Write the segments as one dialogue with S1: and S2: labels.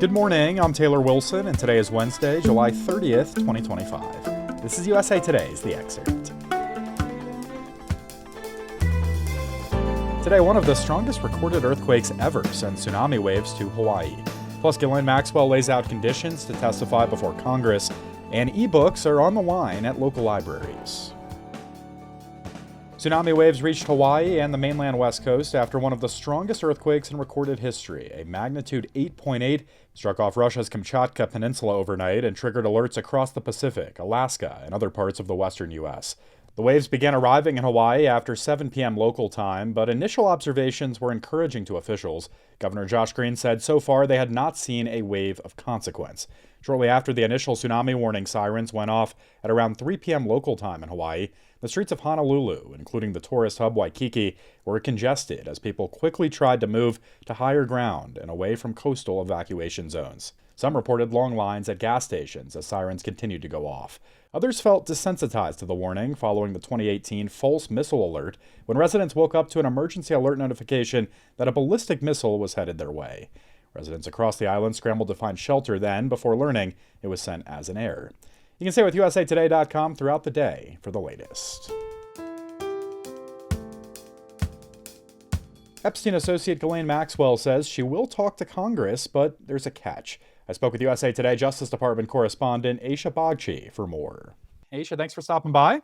S1: Good morning, I'm Taylor Wilson, and today is Wednesday, July 30th, 2025. This is USA Today's The Excerpt. Today, one of the strongest recorded earthquakes ever sent tsunami waves to Hawaii. Plus, Ghislaine Maxwell lays out conditions to testify before Congress, and ebooks are on the line at local libraries. Tsunami waves reached Hawaii and the mainland west coast after one of the strongest earthquakes in recorded history. A magnitude 8.8 struck off Russia's Kamchatka Peninsula overnight and triggered alerts across the Pacific, Alaska, and other parts of the western U.S. The waves began arriving in Hawaii after 7 p.m. local time, but initial observations were encouraging to officials. Governor Josh Green said so far they had not seen a wave of consequence. Shortly after the initial tsunami warning sirens went off at around 3 p.m. local time in Hawaii, the streets of Honolulu, including the tourist hub Waikiki, were congested as people quickly tried to move to higher ground and away from coastal evacuation zones. Some reported long lines at gas stations as sirens continued to go off. Others felt desensitized to the warning following the 2018 false missile alert when residents woke up to an emergency alert notification that a ballistic missile was headed their way. Residents across the island scrambled to find shelter then before learning it was sent as an error. You can stay with usatoday.com throughout the day for the latest. Epstein associate Ghislaine Maxwell says she will talk to Congress, but there's a catch. I spoke with USA Today Justice Department correspondent Aisha Bagchi for more. Aisha, thanks for stopping by.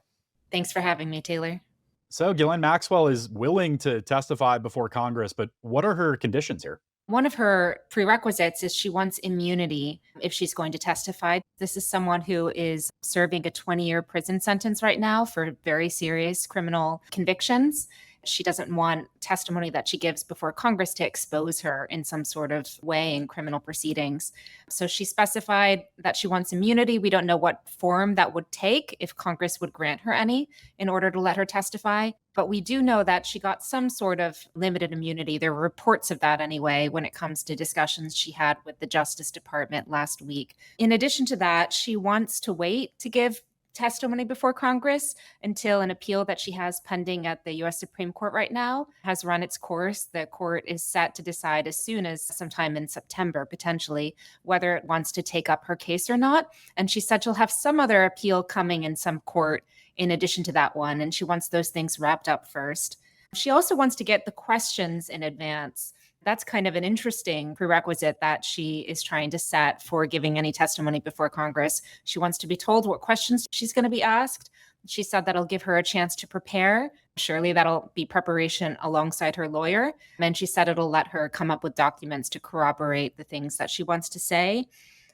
S2: Thanks for having me, Taylor.
S1: So Ghislaine Maxwell is willing to testify before Congress, but what are her conditions here?
S2: One of her prerequisites is she wants immunity if she's going to testify. This is someone who is serving a 20-year prison sentence right now for very serious criminal convictions. She doesn't want testimony that she gives before Congress to expose her in some sort of way in criminal proceedings. So she specified that she wants immunity. We don't know what form that would take, if Congress would grant her any in order to let her testify. But we do know that she got some sort of limited immunity. There were reports of that anyway when it comes to discussions she had with the Justice Department last week. In addition to that, she wants to wait to give testimony before Congress until an appeal that she has pending at the U.S. Supreme Court right now has run its course. The court is set to decide as soon as sometime in September, potentially, whether it wants to take up her case or not. And she said she'll have some other appeal coming in some court in addition to that one, and she wants those things wrapped up first. She also wants to get the questions in advance. That's kind of an interesting prerequisite that she is trying to set for giving any testimony before Congress. She wants to be told what questions she's going to be asked. She said that'll give her a chance to prepare. Surely that'll be preparation alongside her lawyer. And she said it'll let her come up with documents to corroborate the things that she wants to say.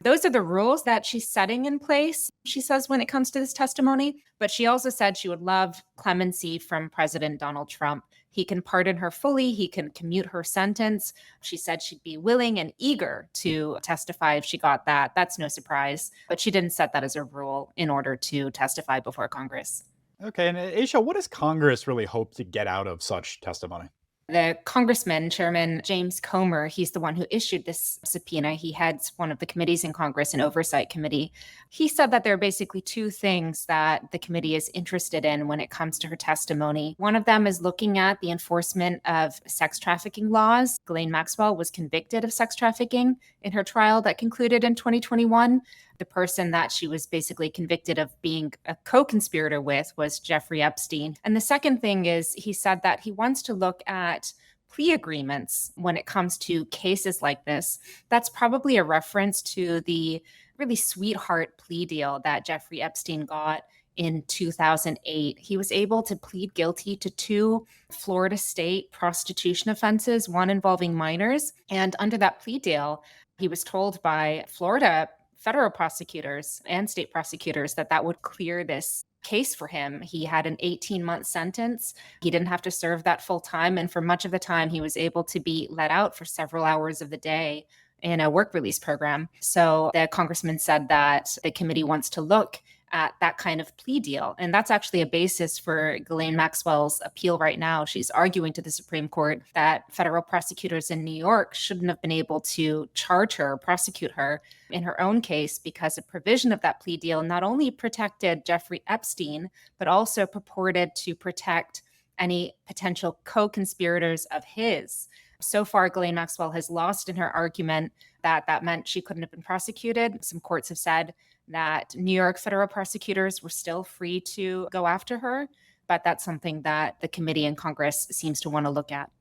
S2: Those are the rules that she's setting in place, she says, when it comes to this testimony. But she also said she would love clemency from President Donald Trump. He can pardon her fully. He can commute her sentence. She said she'd be willing and eager to testify if she got that. That's no surprise. But she didn't set that as a rule in order to testify before Congress.
S1: Okay, and Aisha, what does Congress really hope to get out of such testimony?
S2: The congressman, Chairman James Comer, he's the one who issued this subpoena. He heads one of the committees in Congress, an oversight committee. He said that there are basically two things that the committee is interested in when it comes to her testimony. One of them is looking at the enforcement of sex trafficking laws. Ghislaine Maxwell was convicted of sex trafficking in her trial that concluded in 2021. The person that she was basically convicted of being a co-conspirator with was Jeffrey Epstein. And the second thing is he said that he wants to look at plea agreements when it comes to cases like this. That's probably a reference to the really sweetheart plea deal that Jeffrey Epstein got in 2008. He was able to plead guilty to 2 Florida state prostitution offenses, one involving minors. And under that plea deal, he was told by Florida federal prosecutors and state prosecutors that would clear this case for him. He had an 18-month sentence. He didn't have to serve that full time. And for much of the time, he was able to be let out for several hours of the day in a work release program. So the congressman said that the committee wants to look at that kind of plea deal. And that's actually a basis for Ghislaine Maxwell's appeal right now. She's arguing to the Supreme Court that federal prosecutors in New York shouldn't have been able to charge her or prosecute her in her own case because a provision of that plea deal not only protected Jeffrey Epstein, but also purported to protect any potential co-conspirators of his. So far, Ghislaine Maxwell has lost in her argument that that meant she couldn't have been prosecuted. Some courts have said that New York federal prosecutors were still free to go after her, but that's something that the committee in Congress seems to want to look at.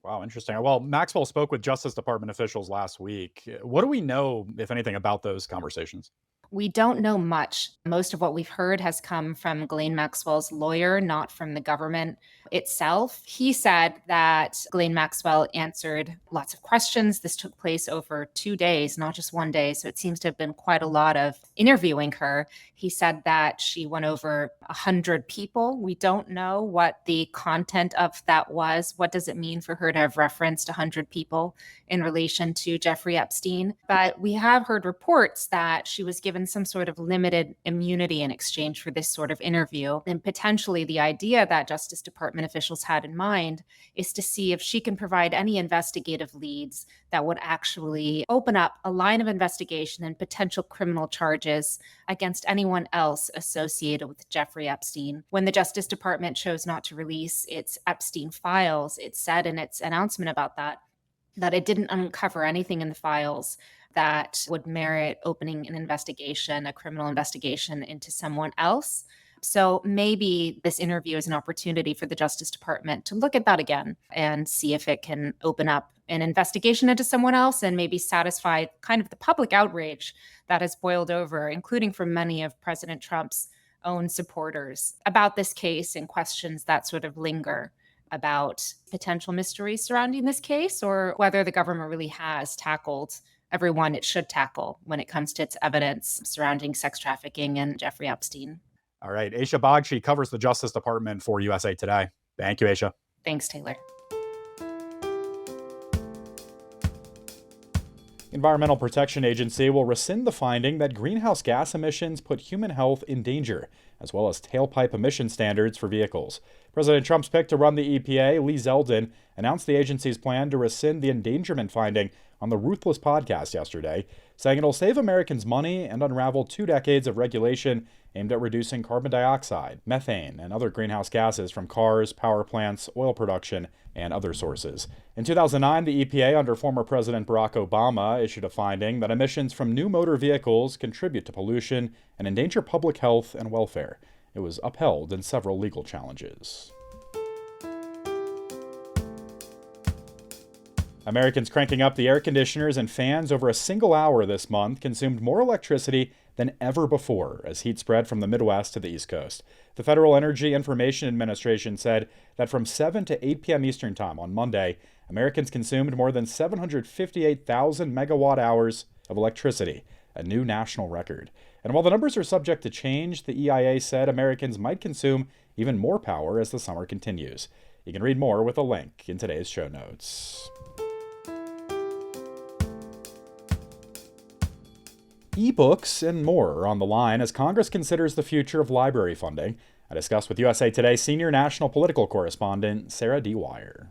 S1: Wow, interesting. Well, Maxwell spoke with Justice Department officials last week. What do we know, if anything, about those conversations?
S2: We don't know much. Most of what we've heard has come from Ghislaine Maxwell's lawyer, not from the government itself. He said that Ghislaine Maxwell answered lots of questions. This took place over 2 days, not just one day. So it seems to have been quite a lot of interviewing her. He said that she went over 100 people. We don't know what the content of that was. What does it mean for her to have referenced 100 people in relation to Jeffrey Epstein? But we have heard reports that she was given some sort of limited immunity in exchange for this sort of interview. And potentially the idea that Justice Department officials had in mind is to see if she can provide any investigative leads that would actually open up a line of investigation and potential criminal charges against anyone else associated with Jeffrey Epstein. When the Justice Department chose not to release its Epstein files, it said in its announcement about that it didn't uncover anything in the files that would merit opening an investigation, a criminal investigation into someone else. So maybe this interview is an opportunity for the Justice Department to look at that again and see if it can open up an investigation into someone else and maybe satisfy kind of the public outrage that has boiled over, including from many of President Trump's own supporters about this case and questions that sort of linger about potential mysteries surrounding this case or whether the government really has tackled everyone it should tackle when it comes to its evidence surrounding sex trafficking and Jeffrey Epstein.
S1: All right. Aisha Bagchi covers the Justice Department for USA Today. Thank you, Aisha.
S2: Thanks, Taylor.
S1: Environmental Protection Agency will rescind the finding that greenhouse gas emissions put human health in danger, as well as tailpipe emission standards for vehicles. President Trump's pick to run the EPA, Lee Zeldin, announced the agency's plan to rescind the endangerment finding on the Ruthless podcast yesterday, saying it'll save Americans money and unravel 2 decades of regulation aimed at reducing carbon dioxide, methane, and other greenhouse gases from cars, power plants, oil production, and other sources. In 2009, the EPA, under former President Barack Obama, issued a finding that emissions from new motor vehicles contribute to pollution and endanger public health and welfare. It was upheld in several legal challenges. Americans cranking up the air conditioners and fans over a single hour this month consumed more electricity than ever before as heat spread from the Midwest to the East Coast. The Federal Energy Information Administration said that from 7 to 8 p.m. Eastern Time on Monday, Americans consumed more than 758,000 megawatt hours of electricity, a new national record. And while the numbers are subject to change, the EIA said Americans might consume even more power as the summer continues. You can read more with a link in today's show notes. Ebooks and more are on the line as Congress considers the future of library funding. I discussed with USA Today senior national political correspondent Sarah Dwire.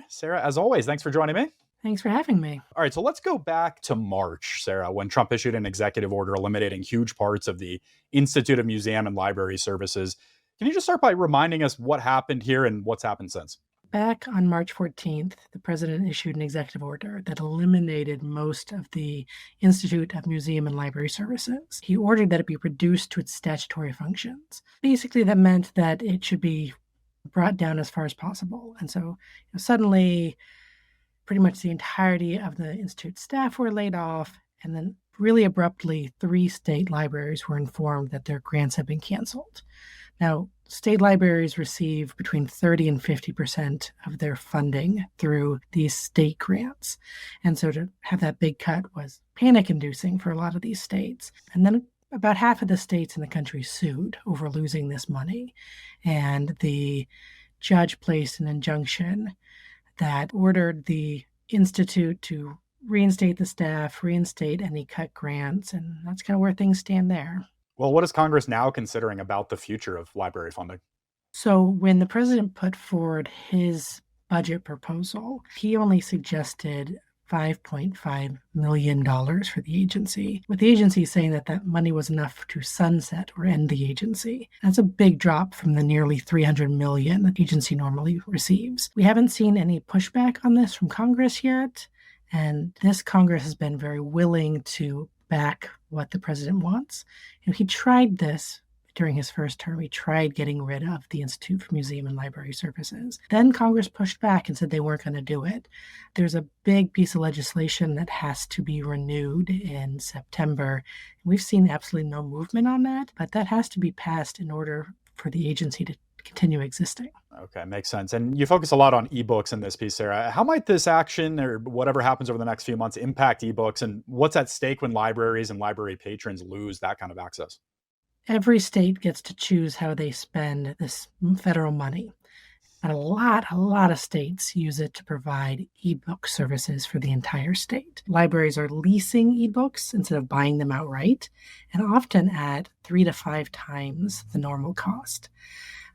S1: Sarah, as always, thanks for joining me.
S3: Thanks for having me.
S1: All right, so let's go back to March, Sarah, when Trump issued an executive order eliminating huge parts of the Institute of Museum and Library Services. Can you just start by reminding us what happened here and what's happened since?
S3: Back on March 14th, the president issued an executive order that eliminated most of the Institute of Museum and Library Services. He ordered that it be reduced to its statutory functions. Basically, that meant that it should be brought down as far as possible. And so suddenly, pretty much the entirety of the Institute staff were laid off, and then really abruptly, 3 state libraries were informed that their grants had been canceled. Now, state libraries receive between 30 and 50% of their funding through these state grants. And so to have that big cut was panic-inducing for a lot of these states. And then about half of the states in the country sued over losing this money. And the judge placed an injunction that ordered the Institute to reinstate the staff, reinstate any cut grants, and that's kind of where things stand there.
S1: Well, what is Congress now considering about the future of library funding?
S3: So when the president put forward his budget proposal, he only suggested $5.5 million for the agency, with the agency saying that that money was enough to sunset or end the agency. That's a big drop from the nearly $300 million the agency normally receives. We haven't seen any pushback on this from Congress yet, and this Congress has been very willing to back what the president wants. He tried this during his first term. He tried getting rid of the Institute for Museum and Library Services. Then Congress pushed back and said they weren't going to do it. There's a big piece of legislation that has to be renewed in September. We've seen absolutely no movement on that, but that has to be passed in order for the agency to continue existing.
S1: Okay, makes sense. And you focus a lot on ebooks in this piece, Sarah. How might this action or whatever happens over the next few months impact ebooks, and what's at stake when libraries and library patrons lose that kind of access?
S3: Every state gets to choose how they spend this federal money. And a lot of states use it to provide ebook services for the entire state. Libraries are leasing ebooks instead of buying them outright, and often at 3 to 5 times the normal cost.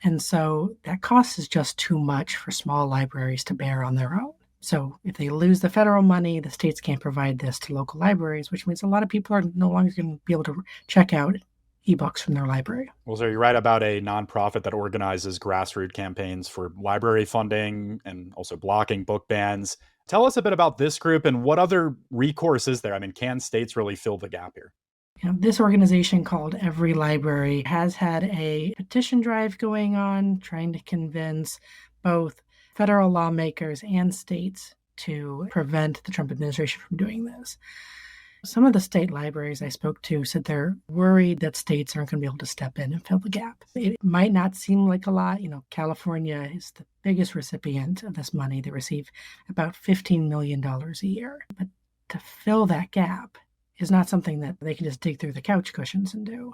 S3: And so that cost is just too much for small libraries to bear on their own. So if they lose the federal money, the states can't provide this to local libraries, which means a lot of people are no longer going to be able to check out ebooks from their library.
S1: Well, so you're right about a nonprofit that organizes grassroots campaigns for library funding and also blocking book bans. Tell us a bit about this group and what other recourse is there? I mean, can states really fill the gap here?
S3: This organization called Every Library has had a petition drive going on, trying to convince both federal lawmakers and states to prevent the Trump administration from doing this. Some of the state libraries I spoke to said they're worried that states aren't going to be able to step in and fill the gap. It might not seem like a lot. California is the biggest recipient of this money. They receive about $15 million a year. But to fill that gap is not something that they can just dig through the couch cushions and do.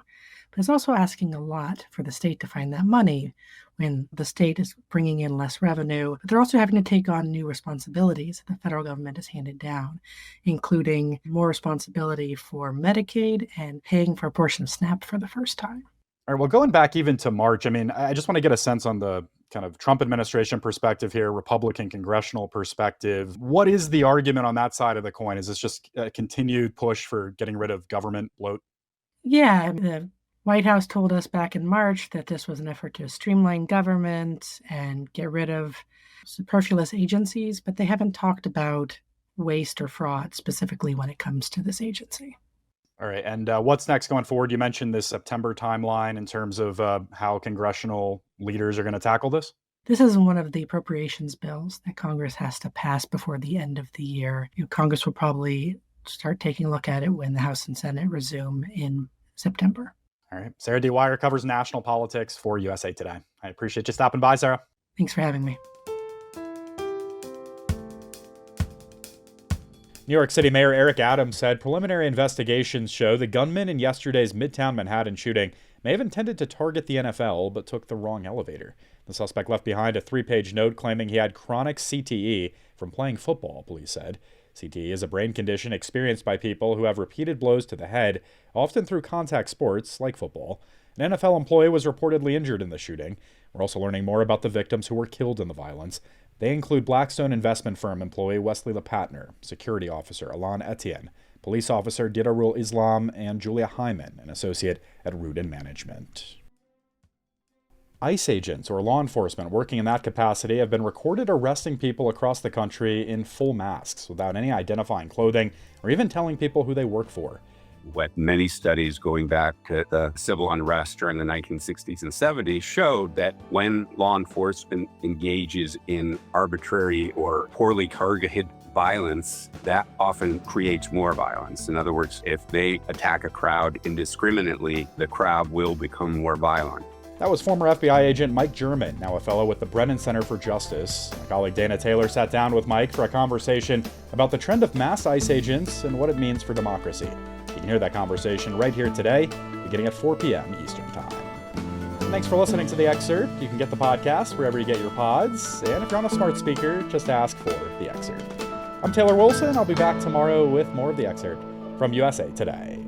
S3: But it's also asking a lot for the state to find that money when the state is bringing in less revenue. But they're also having to take on new responsibilities that the federal government has handed down, including more responsibility for Medicaid and paying for a portion of SNAP for the first time.
S1: All right, well, going back even to March, I mean, I just want to get a sense on the kind of Trump administration perspective here, Republican congressional perspective. What is the argument on that side of the coin? Is this just a continued push for getting rid of government bloat?
S3: Yeah, the White House told us back in March that this was an effort to streamline government and get rid of superfluous agencies, but they haven't talked about waste or fraud specifically when it comes to this agency.
S1: All right. And what's next going forward? You mentioned this September timeline in terms of how congressional leaders are going to tackle this.
S3: This is one of the appropriations bills that Congress has to pass before the end of the year. Congress will probably start taking a look at it when the House and Senate resume in September.
S1: All right. Sarah Dwire covers national politics for USA Today. I appreciate you stopping by, Sarah.
S3: Thanks for having me.
S1: New York City Mayor Eric Adams said preliminary investigations show the gunman in yesterday's Midtown Manhattan shooting may have intended to target the NFL, but took the wrong elevator. The suspect left behind a 3-page note claiming he had chronic CTE from playing football, police said. CTE is a brain condition experienced by people who have repeated blows to the head, often through contact sports like football. An NFL employee was reportedly injured in the shooting. We're also learning more about the victims who were killed in the violence. They include Blackstone investment firm employee Wesley LePatner, security officer Alain Etienne, police officer Didarul Islam, and Julia Hyman, an associate at Rudin Management. ICE agents or law enforcement working in that capacity have been recorded arresting people across the country in full masks without any identifying clothing or even telling people who they work for.
S4: What many studies going back to the civil unrest during the 1960s and 70s showed that when law enforcement engages in arbitrary or poorly targeted violence, that often creates more violence. In other words, if they attack a crowd indiscriminately, the crowd will become more violent.
S1: That was former FBI agent Mike German, now a fellow with the Brennan Center for Justice. My colleague Dana Taylor sat down with Mike for a conversation about the trend of mass ICE agents and what it means for democracy. You can hear that conversation right here today, beginning at 4 p.m. Eastern Time. Thanks for listening to The Excerpt. You can get the podcast wherever you get your pods, and if you're on a smart speaker, just ask for The Excerpt. I'm Taylor Wilson. I'll be back tomorrow with more of The Excerpt from USA Today.